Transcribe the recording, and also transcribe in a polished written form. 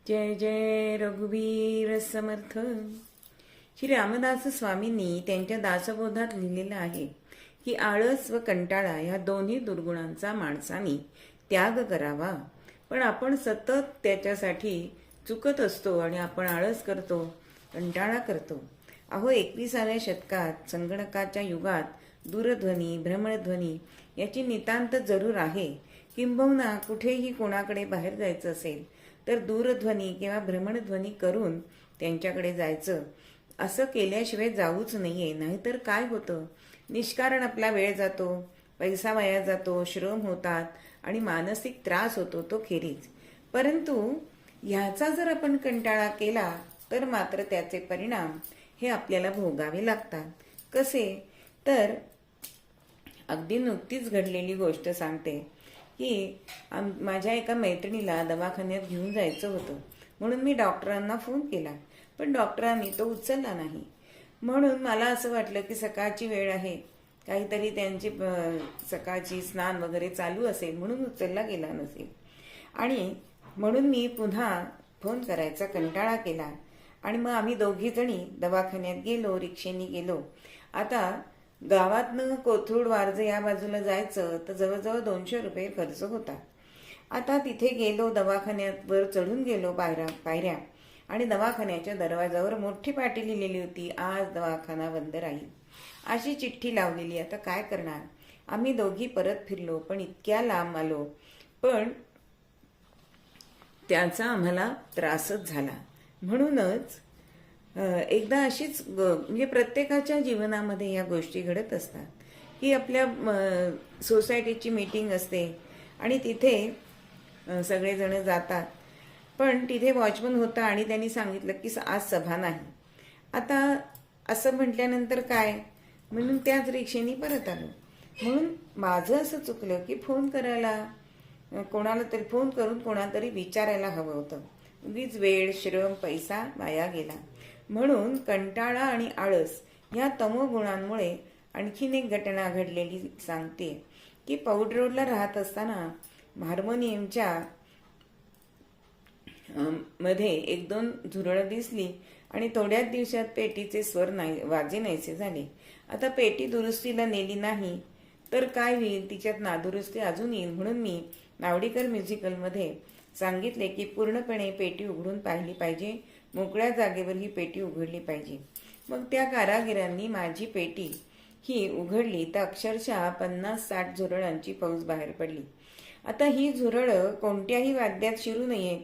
जय जय रघुवीर समर्थ. श्री रामदास स्वामींनी त्यांच्या दासबोधात लिहिलेलं आहे की आळस व कंटाळा या दोन्ही दुर्गुणांचा माणसाने त्याग करावा. पण आपण सतत त्याच्यासाठी चुकत असतो आणि आपण आळस करतो, कंटाळा करतो. अहो, 21व्या शतकात संगणकाच्या युगात दूरध्वनी, भ्रमणध्वनी याची नितांत जरूर आहे. किंबहुना कुठेही कोणाकडे बाहेर जायचं असेल तर दूरध्वनी किंवा भ्रमणध्वनी करून त्यांच्याकडे जायचं. असं केल्याशिवाय जाऊच नाहीये. नाहीतर काय होतं, निष्कारण आपला वेळ जातो, पैसा वाया जातो, श्रम होतात आणि मानसिक त्रास होतो तो खेरीज. परंतु ह्याचा जर आपण कंटाळा केला तर मात्र त्याचे परिणाम हे आपल्याला भोगावे लागतात. कसे तर अगदी नुकतीच घडलेली गोष्ट सांगते की माझ्या एका मैत्रिणीला दवाखान्यात घेऊन जायचं होतं. म्हणून मी डॉक्टरांना फोन केला, पण डॉक्टरांनी तो उचलला नाही. म्हणून मला असं वाटलं की सकाळची वेळ आहे, काहीतरी त्यांची सकाळची स्नान वगैरे चालू असेल म्हणून उचलला गेला नसेल. आणि म्हणून मी पुन्हा फोन करायचा कंटाळा केला आणि मग आम्ही दोघी जणी दवाखान्यात गेलो, रिक्षेने गेलो. आता गावातनं कोथरूड वारजे या बाजूला जायचं तर जवळजवळ 200 रुपये खर्च होता. आता तिथे गेलो, दवाखान्यात वर चढून गेलो पायऱ्या आणि दवाखान्याच्या दरवाजावर मोठी पाटी लिहिलेली होती, आज दवाखाना बंद राहील अशी चिठ्ठी लावलेली. आता काय करणार, आम्ही दोघी परत फिरलो, पण इतक्या लांब आलो पण त्याचा आम्हाला त्रासच झाला. म्हणूनच एकदा अशीच म्हणजे प्रत्येकाच्या जीवनामध्ये या गोष्टी घडत असतात की आपल्या सोसायटीची मीटिंग असते आणि तिथे सगळेजण जातात, पण तिथे वॉचमन होता आणि त्यांनी सांगितलं की आज सभा नाही. आता असं म्हटल्यानंतर काय, म्हणून त्याच रिक्षेने परत आलो. म्हणून माझं असं चुकलं की फोन करायला कोणाला तरी फोन करून कोणातरी विचारायला हवं होतं. उगीच वेळ, श्रम, पैसा वाया गेला. म्हणून कंटाळा आणि आळस या तमोगुणांमुळे आणखीन एक घटना घडलेली सांगते की पौड रोडला राहत असताना हार्मोनियमच्या मध्ये 1-2 झुरळं दिसली आणि थोड्याच दिवसात पेटीचे स्वर वाजे नाहीसे झाले. आता पेटी दुरुस्तीला नेली नाही तर काय होईल, तिच्यात नादुरुस्ती अजून येईल. म्हणून मी नावडीकर म्युझिकलमध्ये सांगितले की पूर्णपणे पेटी उघडून पाहिली पाहिजे, मोकळ्या जागेवर ही पेटी उघडली पाहिजे. मग त्या कारागिरांनी माझी पेटी ही उघडली तर अक्षरशः 50-60 झुरळांची फौज बाहेर पडली. आता ही झुरळं कोणत्याही वाद्यात शिरू नये